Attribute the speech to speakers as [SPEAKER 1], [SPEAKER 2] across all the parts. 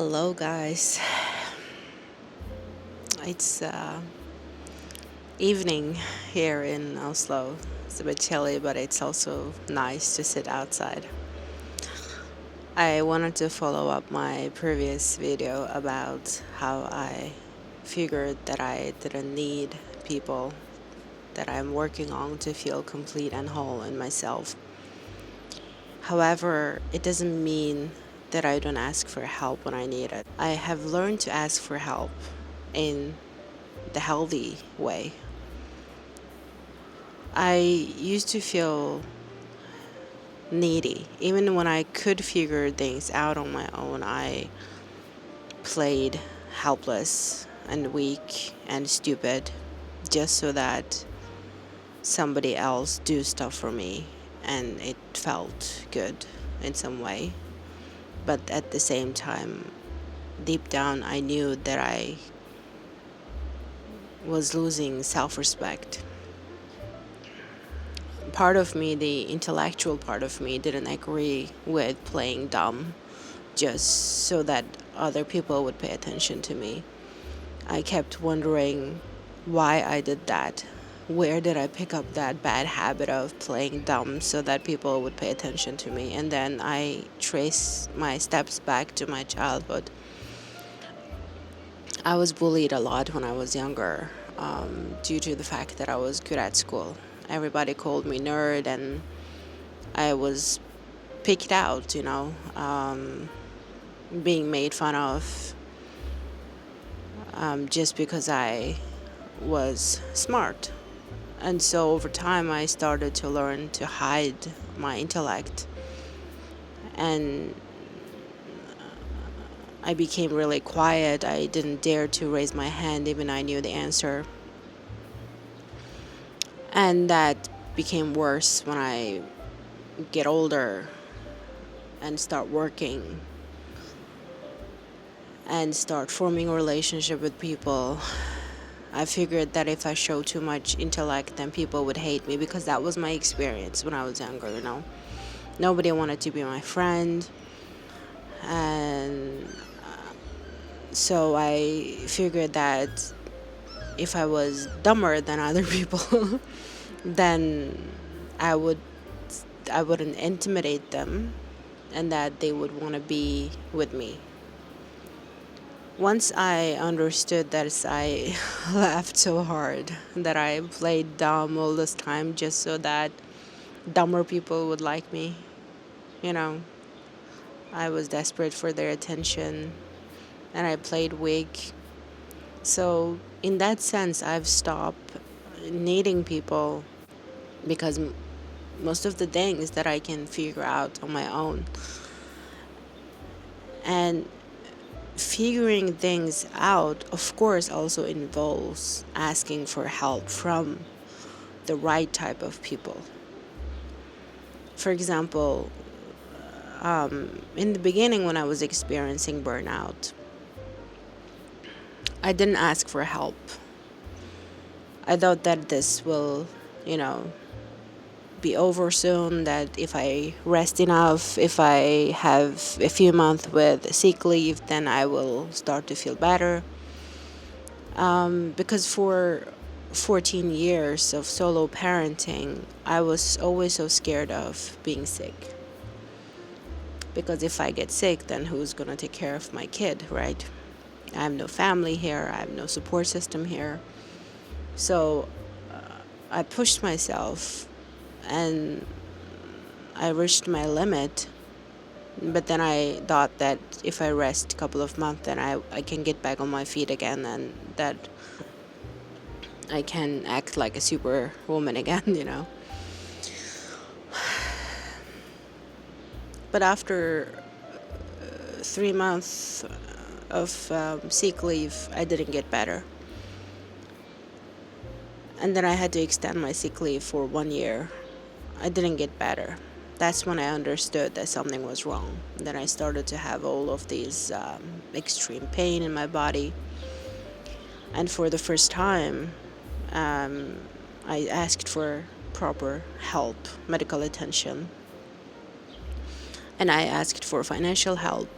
[SPEAKER 1] Hello, guys. It's evening here in Oslo. It's a bit chilly, but it's also nice to sit outside. I wanted to follow up my previous video about how I figured that I didn't need people that I'm working on to feel complete and whole in myself. However, it doesn't mean that I don't ask for help when I need it. I have learned to ask for help in the healthy way. I used to feel needy. Even when I could figure things out on my own, I played helpless and weak and stupid just so that somebody else do stuff for me and it felt good in some way. But at the same time, deep down, I knew that I was losing self-respect. Part of me, the intellectual part of me, didn't agree with playing dumb just so that other people would pay attention to me. I kept wondering why I did that. Where did I pick up that bad habit of playing dumb so that people would pay attention to me? And then I trace my steps back to my childhood. I was bullied a lot when I was younger, due to the fact that I was good at school. Everybody called me nerd, and I was picked out, being made fun of, just because I was smart. And so over time, I started to learn to hide my intellect. And I became really quiet. I didn't dare to raise my hand, even I knew the answer. And that became worse when I get older and start working and start forming a relationship with people. I figured that if I show too much intellect, then people would hate me, because that was my experience when I was younger. Nobody wanted to be my friend. And so I figured that if I was dumber than other people, then I wouldn't intimidate them, and that they would want to be with me. Once I understood that, I laughed so hard that I played dumb all this time just so that dumber people would like me. You know, I was desperate for their attention, and I played weak. So in that sense, I've stopped needing people, because most of the things that I can figure out on my own. And figuring things out, of course, also involves asking for help from the right type of people. For example, in the beginning when I was experiencing burnout, I didn't ask for help. I thought that this will, be over soon, that if I rest enough, if I have a few months with sick leave, then I will start to feel better. Because for 14 years of solo parenting, I was always so scared of being sick. Because if I get sick, then who's going to take care of my kid, right? I have no family here, I have no support system here. So I pushed myself, and I reached my limit. But then I thought that if I rest a couple of months, then I can get back on my feet again, and that I can act like a superwoman again. But after 3 months of sick leave, I didn't get better. And then I had to extend my sick leave for 1 year. I didn't get better. That's when I understood that something was wrong. Then I started to have all of these extreme pain in my body. And for the first time, I asked for proper help, medical attention. And I asked for financial help.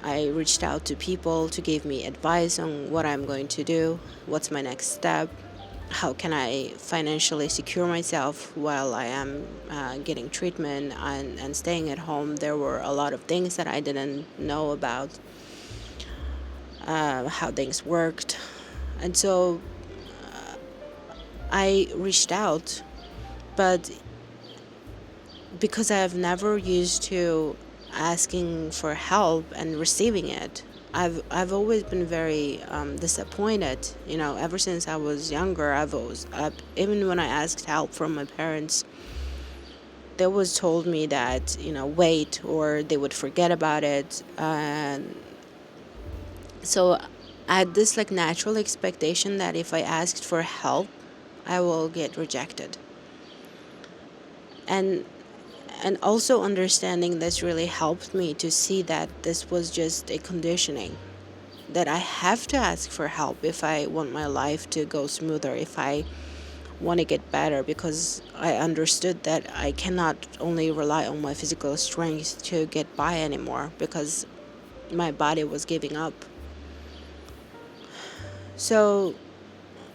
[SPEAKER 1] I reached out to people to give me advice on what I'm going to do, what's my next step, how can I financially secure myself while I am getting treatment and staying at home. There were a lot of things that I didn't know about, how things worked. And so I reached out, but because I have never used to asking for help and receiving it, I've always been very disappointed. You know, ever since I was younger, even when I asked help from my parents, they always told me that, wait, or they would forget about it. And so I had this like natural expectation that if I asked for help, I will get rejected. And and also understanding this really helped me to see that this was just a conditioning, that I have to ask for help if I want my life to go smoother, if I want to get better, because I understood that I cannot only rely on my physical strength to get by anymore, because my body was giving up. So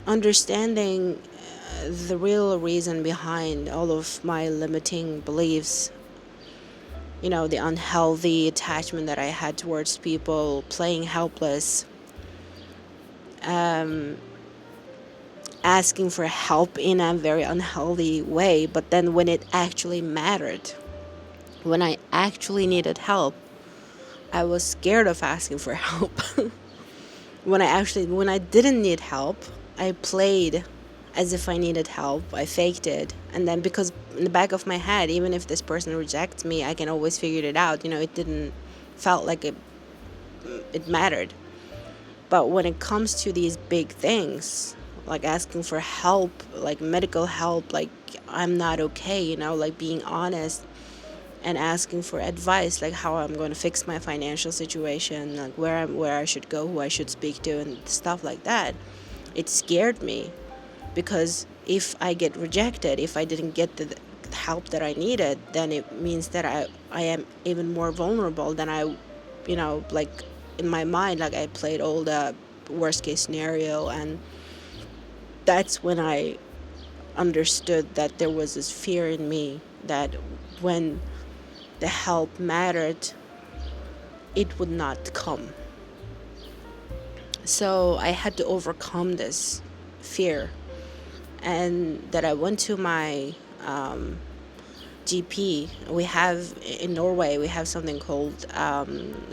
[SPEAKER 1] understanding the real reason behind all of my limiting beliefs, the unhealthy attachment that I had towards people, playing helpless, asking for help in a very unhealthy way. But then when it actually mattered, when I actually needed help, I was scared of asking for help. When I didn't need help, I played as if I needed help. I faked it. And then because in the back of my head, even if this person rejects me, I can always figure it out. It didn't felt like it mattered. But when it comes to these big things, like asking for help, like medical help, like I'm not okay, like being honest and asking for advice, like how I'm going to fix my financial situation, like where I should go, who I should speak to, and stuff like that. It scared me, because if I get rejected, if I didn't get the help that I needed, then it means that I am even more vulnerable than like in my mind, like I played all the worst case scenario. And that's when I understood that there was this fear in me that when the help mattered, it would not come. So I had to overcome this fear, and that I went to my GP. We have in Norway, we have something called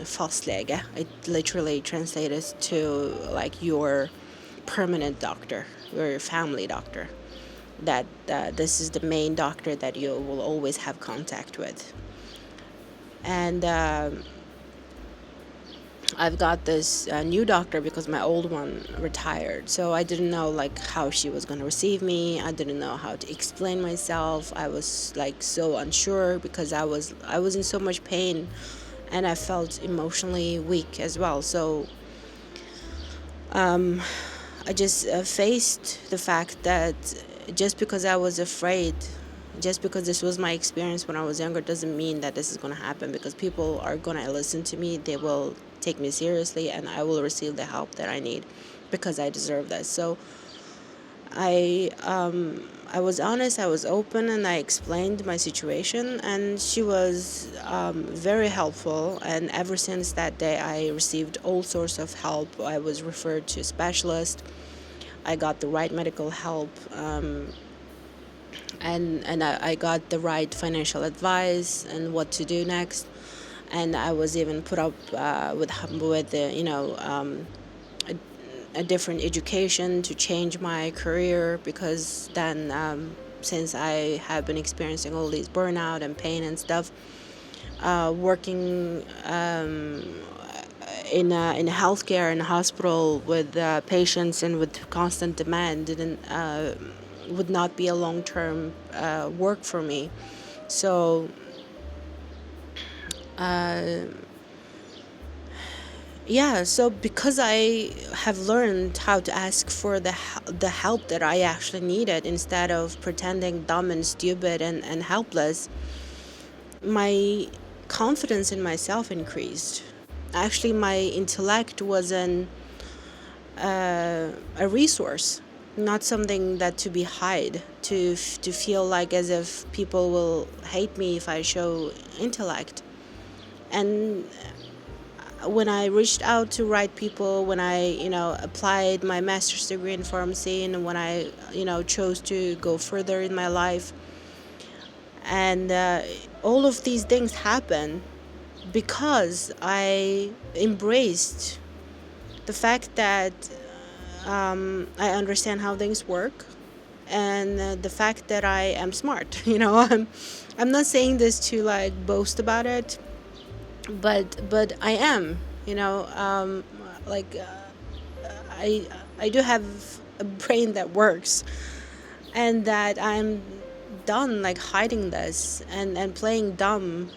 [SPEAKER 1] fastlege. It literally translates to like your permanent doctor, your family doctor. That this is the main doctor that you will always have contact with. And I've got this new doctor because my old one retired. So I didn't know like how she was going to receive me. I didn't know how to explain myself. I was like so unsure because I was in so much pain, and I felt emotionally weak as well. So I just faced the fact that just because I was afraid, just because this was my experience when I was younger, doesn't mean that this is going to happen, because people are going to listen to me. They will take me seriously, and I will receive the help that I need, because I deserve that. So I was honest, I was open, and I explained my situation, and she was very helpful. And ever since that day, I received all sorts of help. I was referred to specialists. I got the right medical help, and I got the right financial advice and what to do next. And I was even put up with a different education to change my career, because then since I have been experiencing all these burnout and pain and stuff, working in healthcare, in a hospital with patients and with constant demand didn't would not be a long-term work for me. So yeah, so because I have learned how to ask for the help that I actually needed, instead of pretending dumb and stupid and helpless, my confidence in myself increased. Actually, my intellect was a resource, not something that to be hide, to feel like as if people will hate me if I show intellect. And when I reached out to right people, when I, applied my master's degree in pharmacy, and when I, chose to go further in my life, and all of these things happen because I embraced the fact that I understand how things work, and the fact that I am smart. I'm not saying this to like boast about it, but I am. Like I I do have a brain that works, and that I'm done like hiding this and playing dumb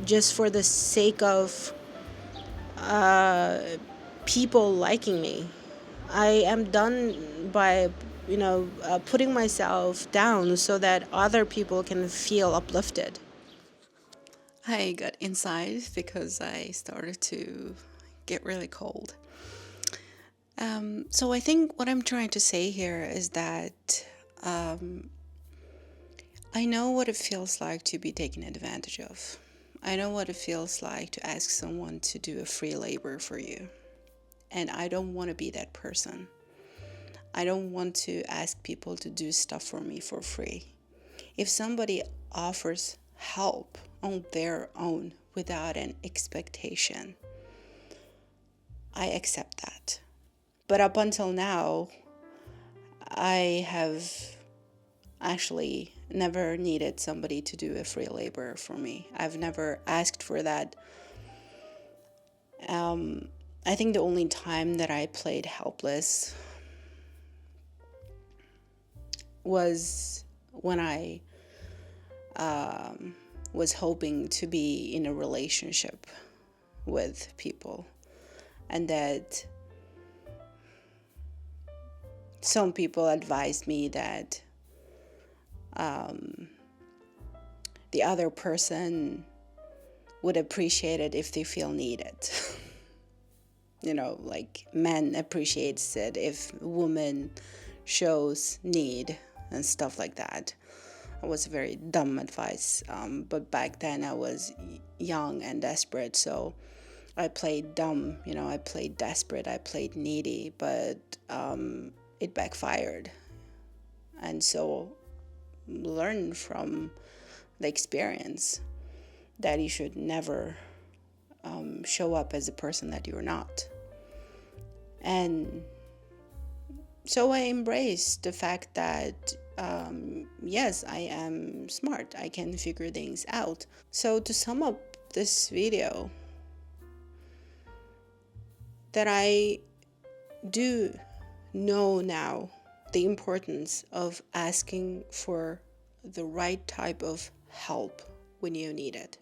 [SPEAKER 1] just for the sake of people liking me. I am done by, putting myself down so that other people can feel uplifted.
[SPEAKER 2] I got inside because I started to get really cold. So I think what I'm trying to say here is that I know what it feels like to be taken advantage of. I know what it feels like to ask someone to do a free labor for you. And I don't want to be that person. I don't want to ask people to do stuff for me for free. If somebody offers help on their own without an expectation, I accept that. But up until now, I have actually never needed somebody to do a free labor for me. I've never asked for that. I think the only time that I played helpless was when I was hoping to be in a relationship with people, and that some people advised me that the other person would appreciate it if they feel needed. Like men appreciates it if woman shows need and stuff like that. It was very dumb advice, but back then I was young and desperate, so I played dumb. I played desperate, I played needy, but it backfired. And so learn from the experience that you should never show up as a person that you're not. And so I embraced the fact that yes, I am smart, I can figure things out. So to sum up this video, that I do know now the importance of asking for the right type of help when you need it,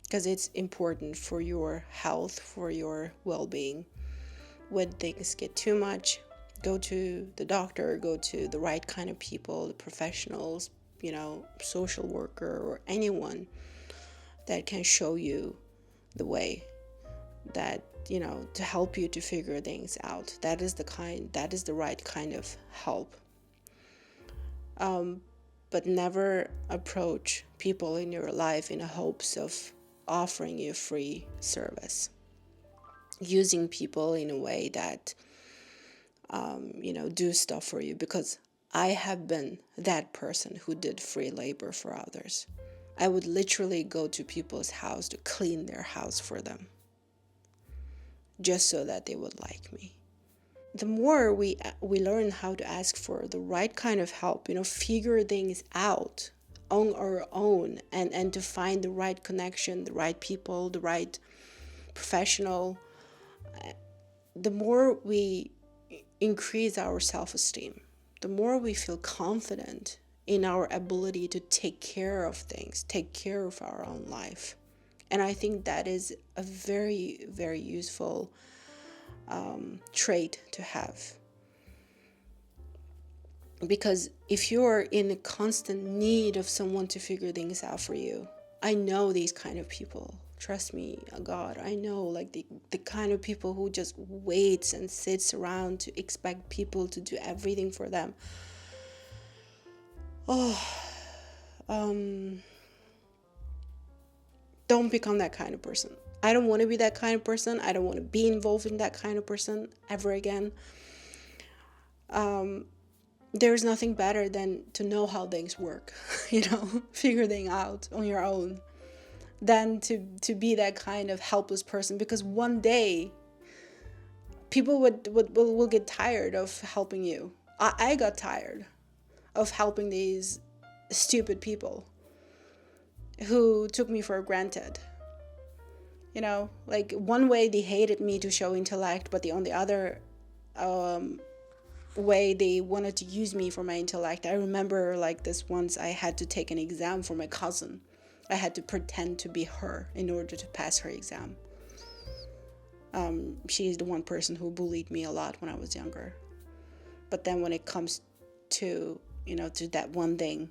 [SPEAKER 2] because it's important for your health, for your well-being. When things get too much, go to the doctor, go to the right kind of people, the professionals, social worker, or anyone that can show you the way, that to help you to figure things out. That is the right kind of help. But never approach people in your life in hopes of offering you free service, using people in a way that do stuff for you, because I have been that person who did free labor for others. I would literally go to people's house to clean their house for them, just so that they would like me. The more we learn how to ask for the right kind of help, figure things out on our own, and to find the right connection, the right people, the right professional, the more we increase our self-esteem, the more we feel confident in our ability to take care of things, take care of our own life. And I think that is a very, very useful trait to have. Because if you're in a constant need of someone to figure things out for you, I know these kind of people. Trust me, God, I know, like the kind of people who just waits and sits around to expect people to do everything for them. Oh, don't become that kind of person. I don't want to be that kind of person. I don't want to be involved in that kind of person ever again. There's nothing better than to know how things work, figure things out on your own, than to be that kind of helpless person, because one day people will get tired of helping you. I got tired of helping these stupid people who took me for granted. Like one way they hated me to show intellect, but on the other way they wanted to use me for my intellect. I remember like this once I had to take an exam for my cousin. I had to pretend to be her in order to pass her exam. She's the one person who bullied me a lot when I was younger. But then when it comes to, to that one thing,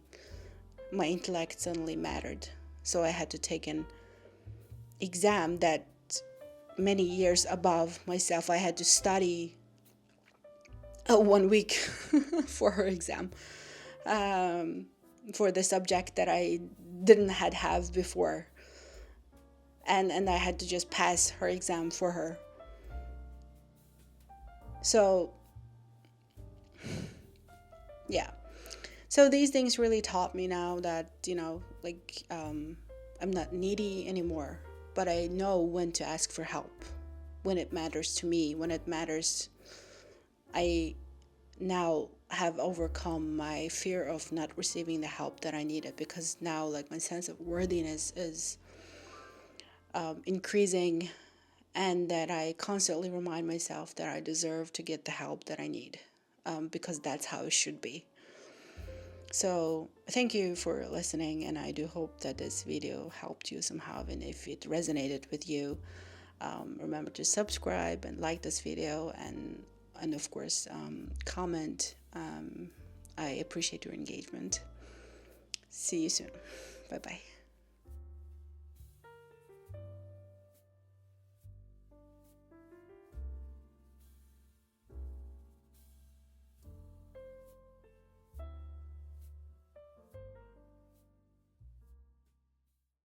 [SPEAKER 2] my intellect suddenly mattered. So I had to take an exam that many years above myself. I had to study 1 week for her exam, for the subject that I didn't have before. And I had to just pass her exam for her. So, yeah. So these things really taught me now that, I'm not needy anymore, but I know when to ask for help, when it matters to me, when it matters. I now have overcome my fear of not receiving the help that I needed, because now like my sense of worthiness is increasing, and that I constantly remind myself that I deserve to get the help that I need, because that's how it should be. So thank you for listening, and I do hope that this video helped you somehow, and if it resonated with you, remember to subscribe and like this video, and of course comment. I appreciate your engagement. See you soon. Bye bye.